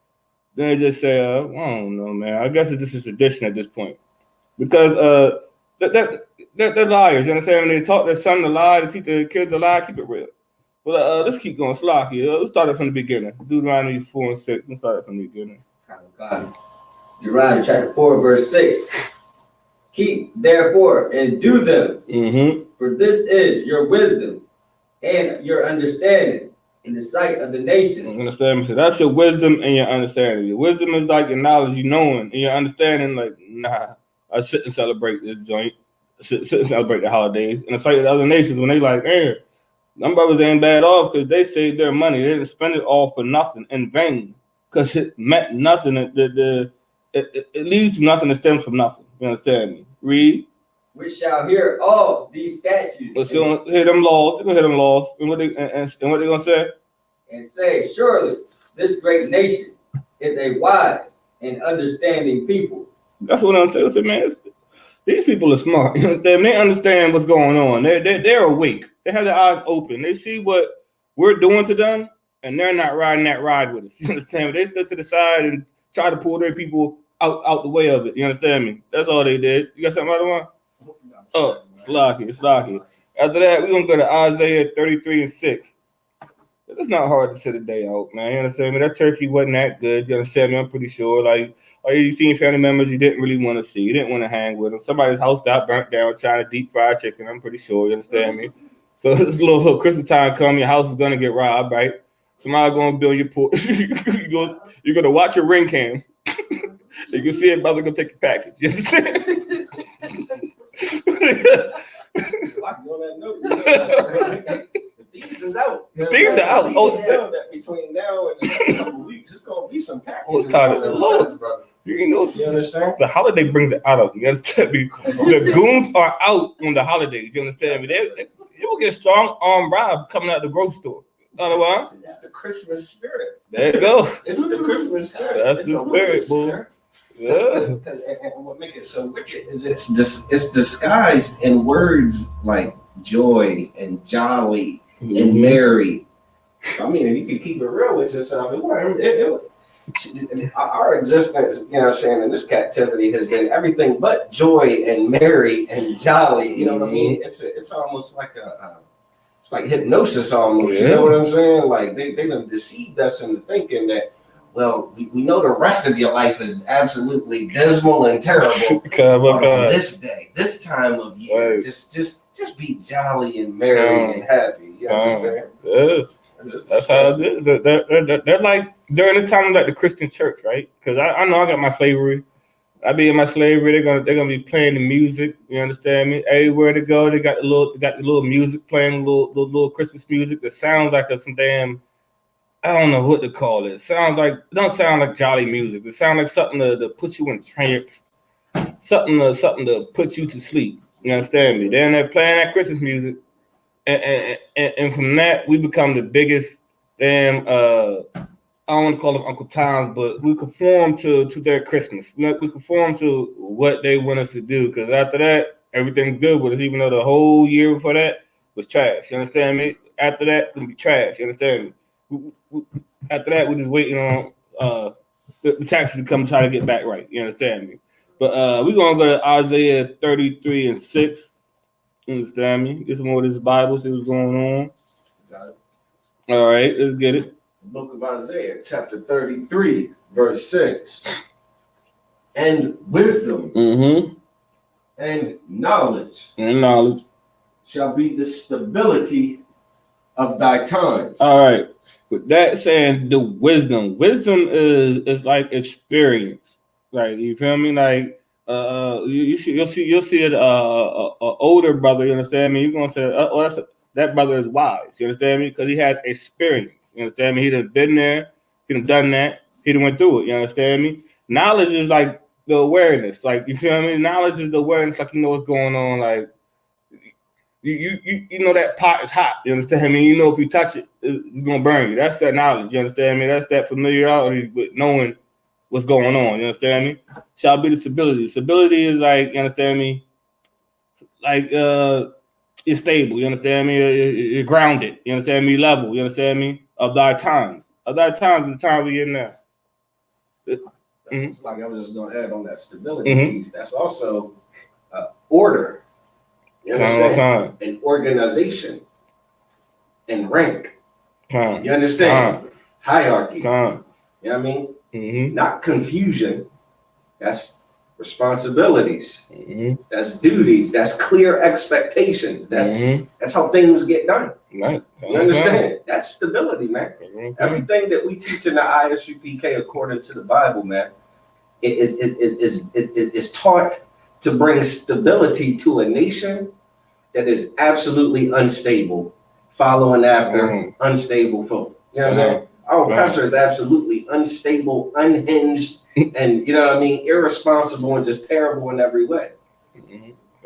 then they just say, I don't know, man. I guess it's just a tradition at this point. Because they're liars, you understand? When they taught their son to lie, to teach their kids to lie, keep it real. Well, let's keep going. Slocky. Let's start it from the beginning. Deuteronomy 4 and 6. Let's start it from the beginning. Deuteronomy chapter 4, verse 6. Keep therefore and do them, for this is your wisdom and your understanding in the sight of the nations. Understand me? So that's your wisdom and your understanding. Your wisdom is like your knowledge, you knowing, and your understanding, like, nah, I shouldn't celebrate this joint. I shouldn't celebrate the holidays. And the sight of the other nations, when they like, them brothers ain't bad off because they saved their money. They didn't spend it all for nothing, in vain, because it meant nothing. It leads to nothing. It stems from nothing. You understand me? Read. which shall hear all these statutes. Let's hear them laws. They're gonna hear them laws. And what they gonna say? And say, surely this great nation is a wise and understanding people. That's what I'm telling you, man. These people are smart. You understand? They understand what's going on. They're awake. They have their eyes open. They see what we're doing to them, and they're not riding that ride with us. You understand? They stood to the side and try to pull their people out the way of it. You understand me? That's all they did. You got something out of one? Oh, it's lucky. After that, we're gonna go to Isaiah 33:6. It's not hard to sit a day out, man. You understand me? That turkey wasn't that good. You understand me? I'm pretty sure. Like, or you seen family members you didn't really want to see. You didn't want to hang with them. Somebody's house got burnt down trying to deep fry chicken. I'm pretty sure. You understand me? So this little Christmas time come, your house is gonna get robbed, right? Somebody gonna build your porch. You're gonna watch your ring cam. You can see it, brother gonna take your package. You understand? Thieves is out. Thieves are out. Oh, that between now and a couple weeks, it's gonna be some packages. Oh, it's time to load. You understand? The holiday brings it out of you. You understand me? The goons are out on the holidays. You understand me? They will get strong arm robbed coming out the grocery store. Otherwise, it's the Christmas spirit. There you go. It's the Christmas spirit. That's the spirit, boy. Yeah. And what makes it so wicked is it's disguised in words like joy and jolly and merry. I mean, if you can keep it real with yourself, our existence, you know what I'm saying, in this captivity has been everything but joy and merry and jolly. You know what I mean? It's almost like it's like hypnosis almost. You know what I'm saying? Like they done deceived us into thinking that, well, we know the rest of your life is absolutely dismal and terrible. But on this day, this time of year, right. just be jolly and merry and happy. You understand? Yeah. That's how it is. They're like during this time like the Christian church, right? Because I know I got my slavery. I be in my slavery. They're gonna be playing the music. You understand me? Everywhere they go, they got the little music playing, little Christmas music that sounds like some damn. I don't know what to call it. It don't sound like jolly music. It sounds like something to put you in trance, something to put you to sleep. You understand me? Then they're playing that Christmas music, and from that we become the biggest damn. I don't want to call them Uncle Toms, but we conform to their Christmas. We conform to what they want us to do. Because after that, everything's good with us, even though the whole year before that was trash. You understand me? After that, it's gonna be trash. You understand me? After that, we're just waiting on the taxes to come try to get back right. You understand me? But we're gonna go to Isaiah 33:6. You understand me? Get some more of this Bible, see what's going on. Got it. All right, let's get it. The book of Isaiah, chapter 33, verse 6. And wisdom and knowledge shall be the stability of thy times. All right. With that saying, the wisdom is like experience, like you feel me? Like you'll see it. Older brother, you understand me? You're gonna say, that brother is wise. You understand me? Because he has experience. You understand me? He done been there. He done done that. He done went through it. You understand me? Knowledge is like the awareness. Like you feel me? Knowledge is the awareness. Like you know what's going on. Like. You know that pot is hot. You understand me? You know if you touch it, it's gonna burn you. That's that knowledge. You understand me? That's that familiarity with knowing what's going on. You understand me? Shall be the stability. Stability is like, you understand me? Like it's stable. You understand me? You're grounded. You understand me? Level. You understand me? Of thy times. Of thy times is the time we in now. It's like I was just gonna add on that stability piece. That's also order. You understand? And organization and rank. You understand? Hierarchy. You know what I mean? Not confusion. That's responsibilities. That's duties. That's clear expectations. That's how things get done. Right. You understand? That's stability, man. Everything that we teach in the ISUPK according to the Bible, man, is taught to bring stability to a nation that is absolutely unstable, following after unstable folk. You know what I'm saying? Our oppressor is absolutely unstable, unhinged, and you know what I mean, irresponsible and just terrible in every way.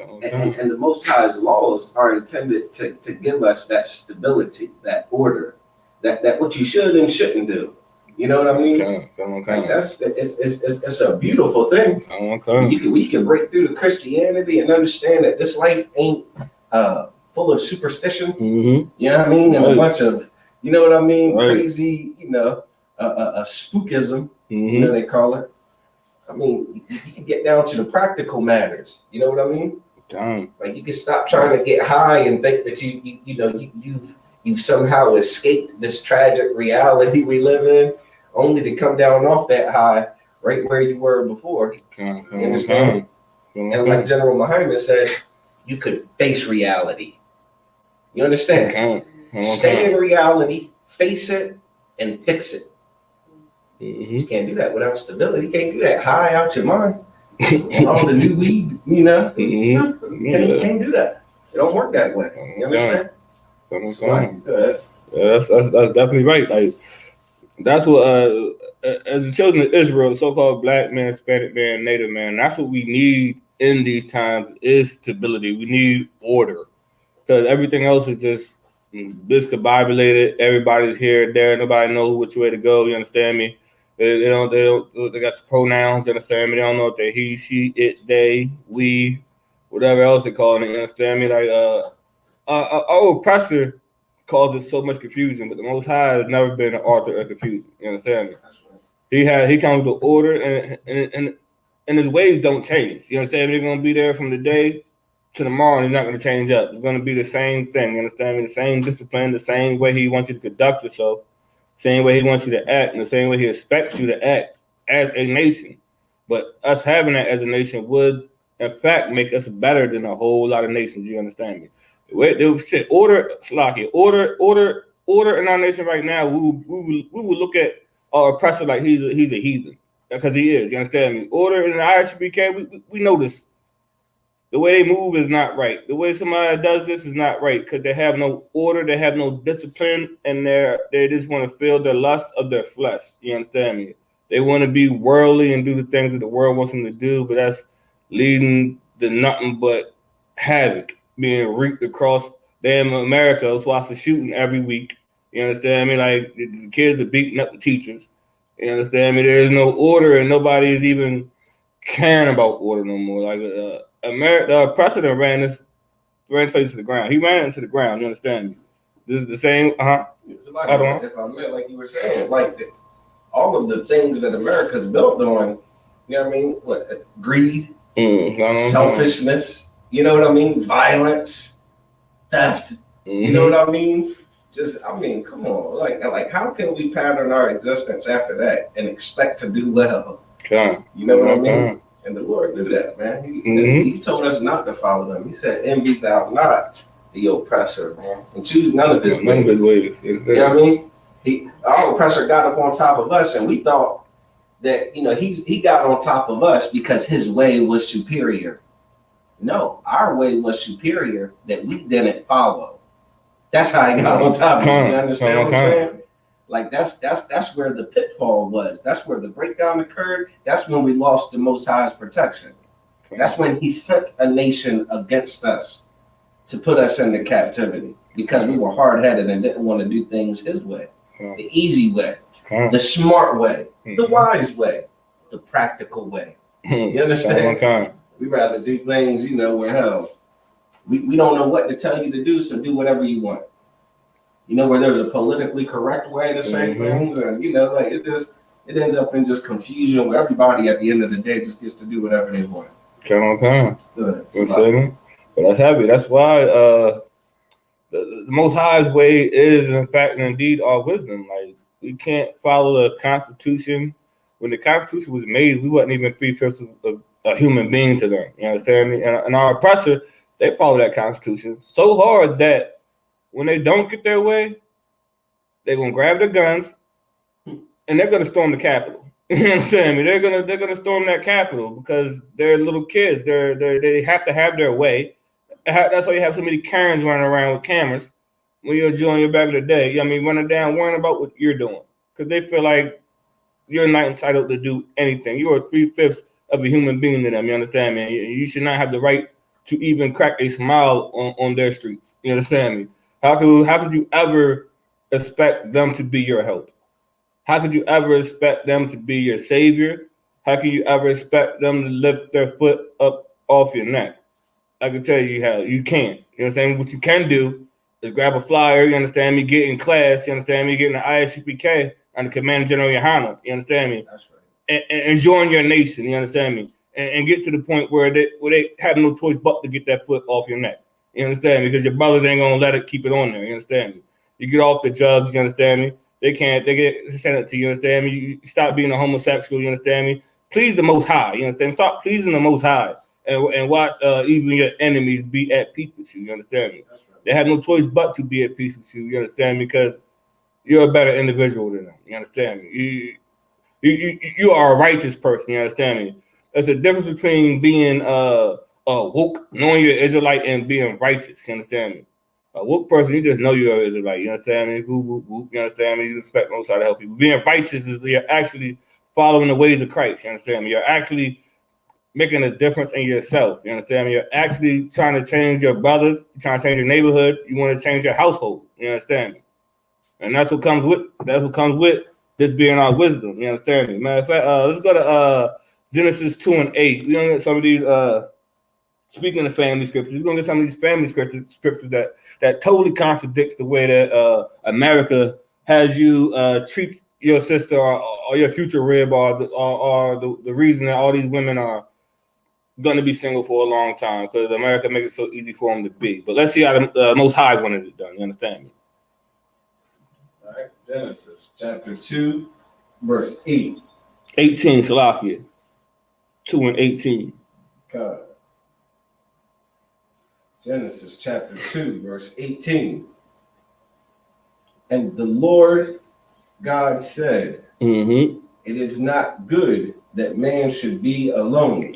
And the Most High's laws are intended to give us that stability, that order, that what you should and shouldn't do. You know what I mean? Like it's a beautiful thing. We can break through to Christianity and understand that this life ain't full of superstition. You know what I mean? And a bunch of, you know what I mean, crazy, a spookism, they call it. I mean, you can get down to the practical matters. You know what I mean? Like you can stop trying to get high and think that you've somehow escaped this tragic reality we live in, only to come down off that high right where you were before. You understand? And like General Muhammad said, you could face reality. You understand? Stay in reality, face it, and fix it. You can't do that without stability. You can't do that high out your mind. All the new weed, Can't do that. It don't work that way. You understand? That's definitely right. Like that's what as the children of Israel, so-called black man, Hispanic man, Native man, that's what we need in these times is stability. We need order because everything else is just discombobulated. Everybody's here, there. Nobody knows which way to go. You understand me? They got pronouns. You understand me? They don't know if they're he, she, it, they, we, whatever else they call it. You understand me? Like our oppressor causes so much confusion, but the Most High has never been an author of confusion. You understand me? He comes with order, and his ways don't change. You understand me? They're gonna be there from the day to tomorrow, and he's not gonna change up. It's gonna be the same thing. You understand me? The same discipline, the same way he wants you to conduct yourself, same way he wants you to act, and the same way he expects you to act as a nation. But us having that as a nation would, in fact, make us better than a whole lot of nations. You understand me? Order in our nation right now. We will look at our oppressor like he's a heathen because he is. You understand me? Order in the ISUPK, we know this. The way they move is not right. The way somebody does this is not right because they have no order, they have no discipline, and they just want to feel the lust of their flesh. You understand me? They want to be worldly and do the things that the world wants them to do, but that's leading to nothing but havoc being reaped across damn America. That's why it's a shooting every week. You understand me? Like the kids are beating up the teachers. You understand me? There is no order, and nobody is even caring about order no more. Like the president ran place to the ground. He ran into the ground. You understand me? This is the same. It's like, if I meant like you were saying, like all of the things that America's built on. You know what I mean? What greed, selfishness. You know what I mean? Violence, theft. You know what I mean? Come on. Like, how can we pattern our existence after that and expect to do well? You know what I mean? And the Lord knew that, man. He told us not to follow them. He said, "Envy thou not the oppressor, man, and choose none of his ways." None of his ways. You know what I mean? Our oppressor got up on top of us, and we thought that he got on top of us because his way was superior. No, our way was superior that we didn't follow. That's how he got on top of us. You understand what I'm saying? Like that's where the pitfall was. That's where the breakdown occurred. That's when we lost the Most High's protection. That's when he sent a nation against us to put us into captivity because we were hard-headed and didn't want to do things his way, the easy way, the smart way, the wise way, the practical way. You understand? We rather do things, where hell, we don't know what to tell you to do, so do whatever you want. Where there's a politically correct way to say things, and it ends up in just confusion where everybody at the end of the day just gets to do whatever they want. But that's heavy. That's why the Most High's way is, in fact, and indeed, our wisdom. Like we can't follow the Constitution. When the Constitution was made, we wasn't even 3/5 of a human being to them. You understand me? And our oppressor, they follow that Constitution so hard that when they don't get their way, they're gonna grab their guns and they're gonna storm the Capitol. You understand me? They're gonna storm that Capitol because they're little kids. They have to have their way. That's why you have so many Karens running around with cameras when you're enjoying back of the day. Running down, worrying about what you're doing because they feel like you're not entitled to do anything. You are 3/5 of a human being to them. You understand me? You should not have the right to even crack a smile on their streets. You understand me? How could you ever expect them to be your help? How could you ever expect them to be your savior? How can you ever expect them to lift their foot up off your neck? I can tell you how you can't. You understand me? What you can do is grab a flyer, you understand me, get in class, you understand me, get in the ISUPK under Command General Yohana, you understand me? That's right. And join your nation, you understand me? And get to the point where they have no choice but to get that foot off your neck. You understand me? Because your brothers ain't gonna let it keep it on there, you understand me? You get off the drugs, you understand me? They get sent it to you, understand me? You stop being a homosexual, you understand me? Please the Most High, you understand me? Stop pleasing the Most High. And watch even your enemies be at peace with you. You understand me? Right. They have no choice but to be at peace with you. You understand me? Because you're a better individual than them. You understand me? You are a righteous person. You understand me? There's a difference between being woke, knowing you're Israelite, and being righteous. You understand me? A woke person, you just know you're an Israelite. You understand me? You understand me? You respect most how to help people. Being righteous is you're actually following the ways of Christ. You understand me? You're actually making a difference in yourself. You understand me? You're actually trying to change your brothers, you're trying to change your neighborhood, you want to change your household. You understand me? And that's what comes with this being our wisdom. You understand me? Matter of fact, let's go to Genesis 2 and 8. We're gonna get some of these speaking of family scriptures, we're gonna get some of these family scriptures that totally contradicts the way that America has you treat your sister or your future rib or the reason that all these women are going to be single for a long time because America makes it so easy for them to be. But let's see how the Most High wanted it done. You understand me? All right. Genesis chapter 2, verse 8. 18, Salakia. 2 and 18. God. Genesis chapter 2, verse 18. And the Lord God said, It is not good that man should be alone.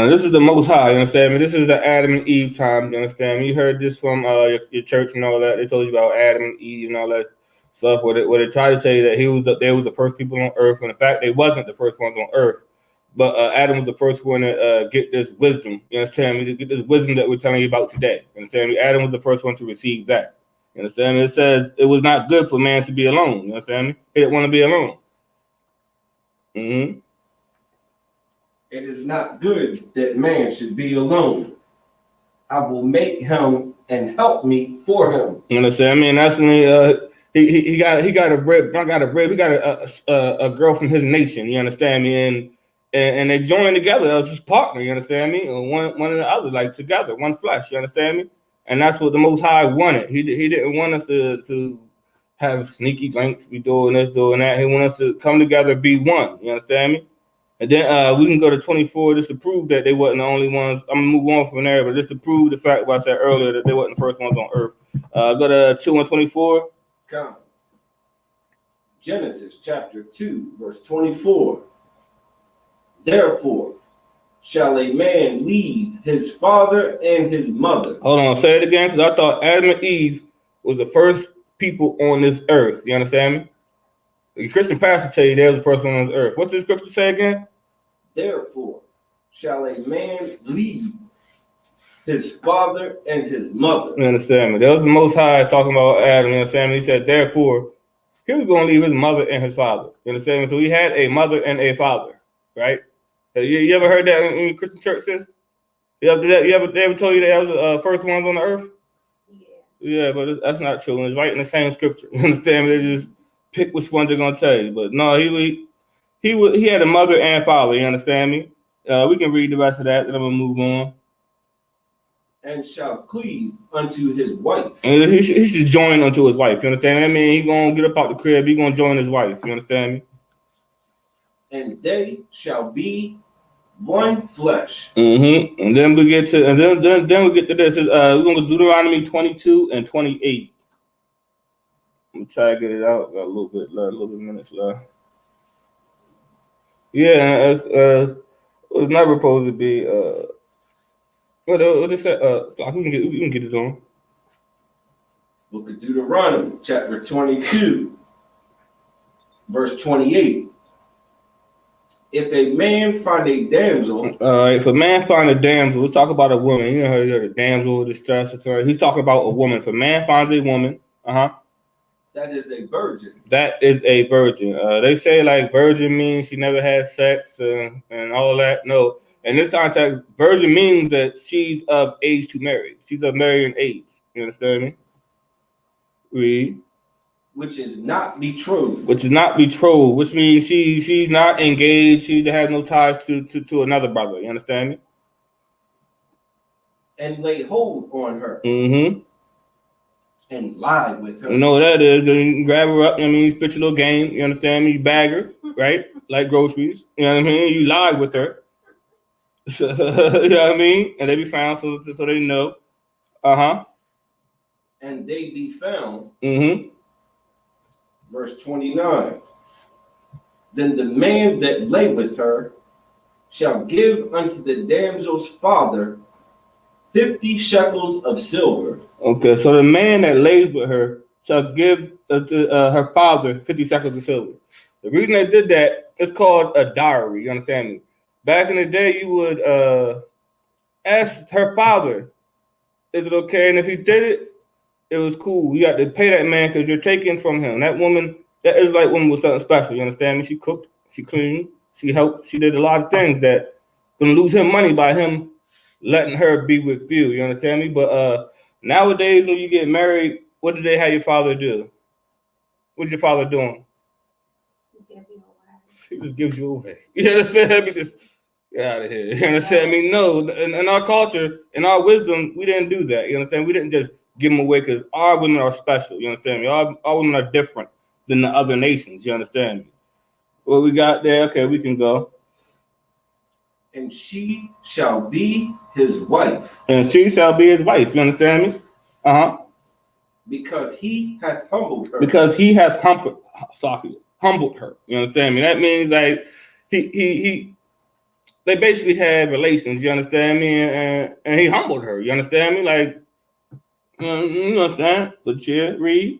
This is the Most High, you understand me? This is the Adam and Eve time, you understand me? You heard this from your church and all that. They told you about Adam and Eve and all that stuff, where they tried to say that they was the first people on earth, when in fact they wasn't the first ones on earth. But Adam was the first one to get this wisdom, you understand me? To get this wisdom that we're telling you about today. You understand me? Adam was the first one to receive that. You understand me? It says it was not good for man to be alone. You understand me? He didn't want to be alone. It is not good that man should be alone. I will make him and help me for him. You understand me? And that's when he got a rib. I got a rib. He got a girl from his nation. You understand me? And they joined together as his partner. You understand me? One and the other, like together, one flesh. You understand me? And that's what the Most High wanted. He didn't want us to have sneaky links, be doing this, doing that. He wanted us to come together, be one. You understand me? And then we can go to 24 just to prove that they wasn't the only ones. I'm gonna move on from there, but just to prove the fact what I said earlier that they wasn't the first ones on earth. Go to 2 and 24. Come. Genesis chapter 2, verse 24. Therefore shall a man leave his father and his mother. Hold on, say it again, because I thought Adam and Eve was the first people on this earth. You understand me? The Christian pastor tell you they were the first one on this earth. What's the scripture say again? Therefore shall a man leave his father and his mother. You understand me? That was the Most High talking about Adam. You understand me? He said, therefore, he was going to leave his mother and his father. You understand me? So he had a mother and a father, right? You ever heard that in Christian church, sis? They ever told you that was the first ones on the earth? Yeah, but that's not true. It's right in the same scripture. You understand me? They just pick which one they're gonna tell you. But no, he had a mother and father. You understand me? We can read the rest of that, then I'm gonna move on. And shall cleave unto his wife. And he should join unto his wife. You understand? I mean, he gonna get up out the crib. He gonna join his wife. You understand me? And they shall be one flesh. And then we get to then we get to this. We're gonna go Deuteronomy 22 and 28. I'm gonna try to get it out. Got a little bit minutes left. Yeah, it was never supposed to be. What is that? We can get it on. Book of Deuteronomy, chapter 22, verse 28. if a man find a damsel. All right, if a man find a damsel, let's talk about a woman. You know how you heard a damsel with distress. He's talking about a woman. If a man finds a woman, that is a virgin. That is a virgin. They say like virgin means she never had sex and all that. No, in this context, virgin means that she's of age to marry. She's of marrying age. You understand me? Read. Which is not betrothed. Which is not betrothed, which means she's not engaged. She has no ties to another brother. You understand me? And lay hold on her. Mm-hmm. And lie with her. You know what that is? You grab her up. You know what I mean, you spit your little game. You understand me? You bag her, right? Like groceries. You know what I mean? You lie with her. You know what I mean? And they be found so they know. And they be found. Mm-hmm. Verse 29. Then the man that lay with her shall give unto the damsel's father 50 shekels of silver. Okay, so the man that lays with her shall give her father 50 shekels of silver. The reason they did that is called a dowry. You understand me? Back in the day, you would ask her father, is it okay? And if he did it, it was cool. You got to pay that man because you're taking from him. That woman, that Israelite woman was something special. You understand me? She cooked, she cleaned, she helped, she did a lot of things that gonna lose him money by him letting her be with you. You understand me? But nowadays, when you get married, what do they have your father do? What's your father doing? He just gives you away. You understand me? Just get out of here. You understand me? No, in our culture, in our wisdom, we didn't do that. You understand? We didn't just give them away because our women are special. You understand me? Our women are different than the other nations. You understand me? What we got there? Okay, we can go. And she shall be his wife. And she shall be his wife. You understand me? Because he hath humbled her. Because he has humbled her. You understand me? That means like they basically had relations. You understand me? And he humbled her. You understand me? Like you understand? But read.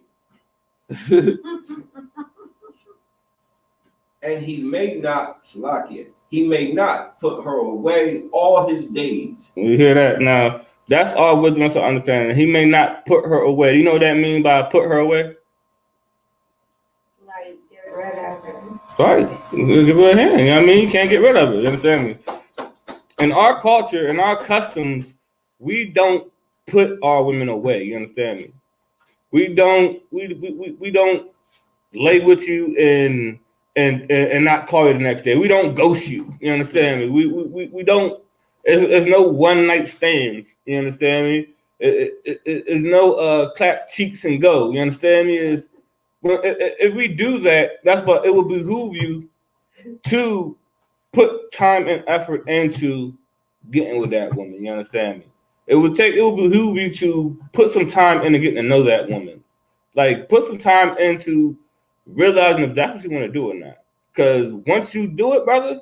And he may not Salakia. He may not put her away all his days. You hear that? Now, that's all wisdom and understanding. He may not put her away. You know what that means by put her away? Like, get rid of her. Right. Give her a hand. You know what I mean? You can't get rid of it. You understand me? In our culture, in our customs, we don't put our women away. You understand me? We don't lay with you and not call you the next day. We don't ghost you. You understand me? We don't. There's no one night stands. You understand me? It's no clap cheeks and go. You understand me? If we do that, that's what it will behoove you to put time and effort into getting with that woman. You understand me? It will behoove you to put some time into getting to know that woman. Like put some time into realizing if that's what you want to do or not. Because once you do it, brother,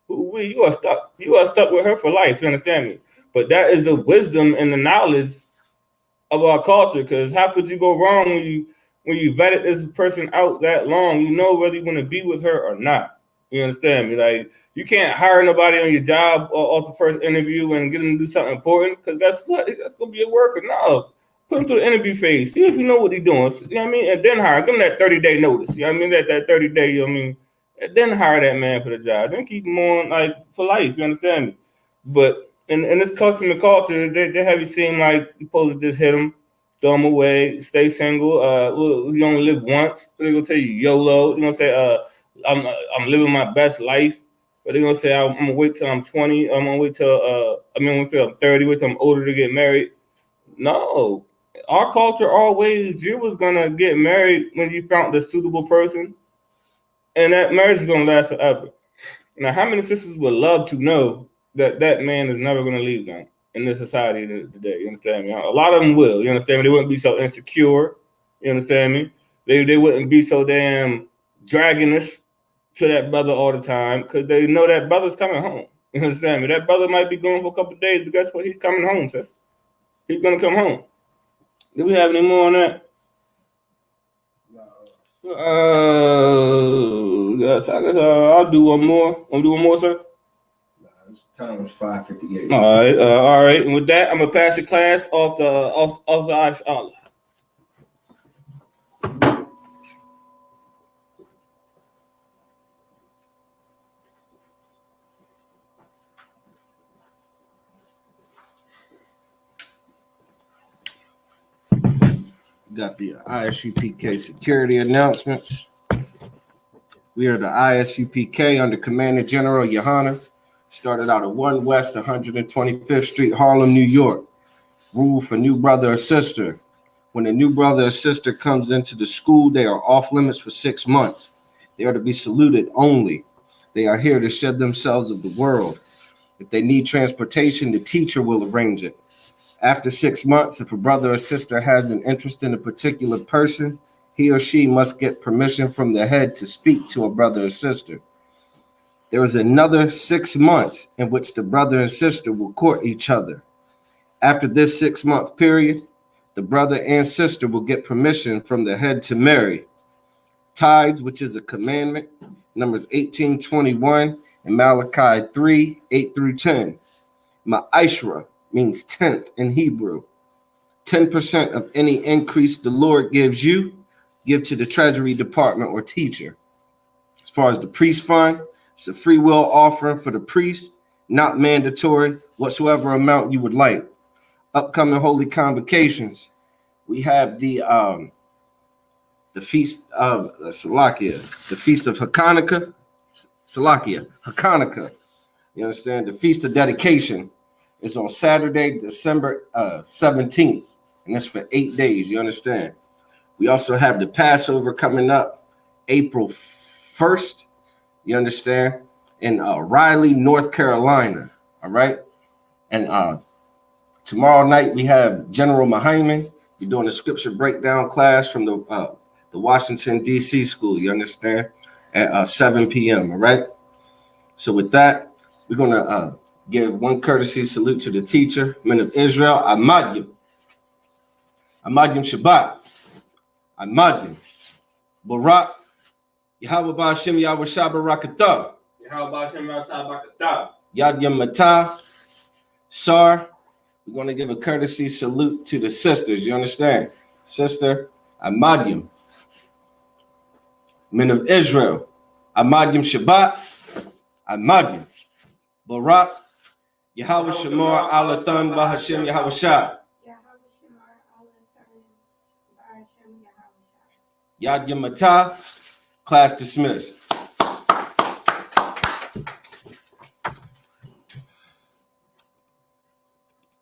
you are stuck. You are stuck with her for life. You understand me? But that is the wisdom and the knowledge of our culture. Because how could you go wrong when you vetted this person out that long? You know whether you want to be with her or not. You understand me? Like you can't hire nobody on your job off the first interview and get them to do something important. Because guess what? That's gonna be a worker. No. Put him through the interview phase. See if you know what he's doing. You know what I mean? And then hire. Give him that 30-day notice. You know what I mean? That 30-day, you know what I mean? And then hire that man for the job. Then keep him on like for life. You understand me? But in this custom and culture, they have you seem like you're supposed to just hit him, throw him away, stay single. You only live once. They're gonna tell you YOLO. They're gonna say I'm living my best life. But they're gonna say I'm gonna wait till I'm 20. I'm gonna wait till wait till I'm 30. Wait till I'm older to get married. No. Our culture always, you was gonna get married when you found the suitable person, and that marriage is gonna last forever. Now, how many sisters would love to know that that man is never gonna leave them in this society today? You understand me? A lot of them will. You understand me? They wouldn't be so insecure. You understand me? They wouldn't be so damn dragging us to that brother all the time because they know that brother's coming home. You understand me? That brother might be gone for a couple of days, but guess what? He's coming home, sis. He's gonna come home. Do we have any more on that? We I'll do one more. Want to do one more, sir? This time is 5:58. All right. And with that, I'm gonna pass the class off the ice. Got the ISUPK security announcements. We are the ISUPK under Commander General Yohana. Started out at 1 West 125th Street, Harlem, New York. Rule for new brother or sister. When a new brother or sister comes into the school, they are off limits for 6 months. They are to be saluted only. They are here to shed themselves of the world. If they need transportation, the teacher will arrange it. After 6 months, if a brother or sister has an interest in a particular person, he or she must get permission from the head to speak to a brother or sister. There is another 6 months in which the brother and sister will court each other. After this 6-month period, the brother and sister will get permission from the head to marry. Tithes, which is a commandment, Numbers 18:21 and Malachi 3:8-10. Ma'ishra means 10th in Hebrew. 10% of any increase the Lord gives you, give to the Treasury Department or teacher. As far as the priest fund, it's a free will offering for the priest, not mandatory, whatsoever amount you would like. Upcoming holy convocations, we have the feast of Salakia, the feast of Hanukkah, Hanukkah. You understand? The feast of dedication is on Saturday, December 17th, and that's for 8 days. You understand? We also have the Passover coming up April 1st. You understand? In Raleigh, North Carolina. All right. And tomorrow night we have General Mahaiman. We're doing a scripture breakdown class from the Washington, D.C. school. You understand? At 7 p.m. All right. So with that, we're gonna give one courtesy salute to the teacher, men of Israel. Amadyim. Amadyim Shabbat. Amadyim. Barak. Yahweh Ba'ashem Yahweh Shabbarakatah. Yahweh Ba'ashem Yahweh Shabbarakatah. Yad Yom Matah. Sar. We're going to give a courtesy salute to the sisters. You understand? Sister Amadyim. Men of Israel. Amadyim Shabbat. Amadyim. Barak. Yahweh Shemar Alathan Ba'ashem Yahweh Shah. Yad Yom Matah. Class dismissed.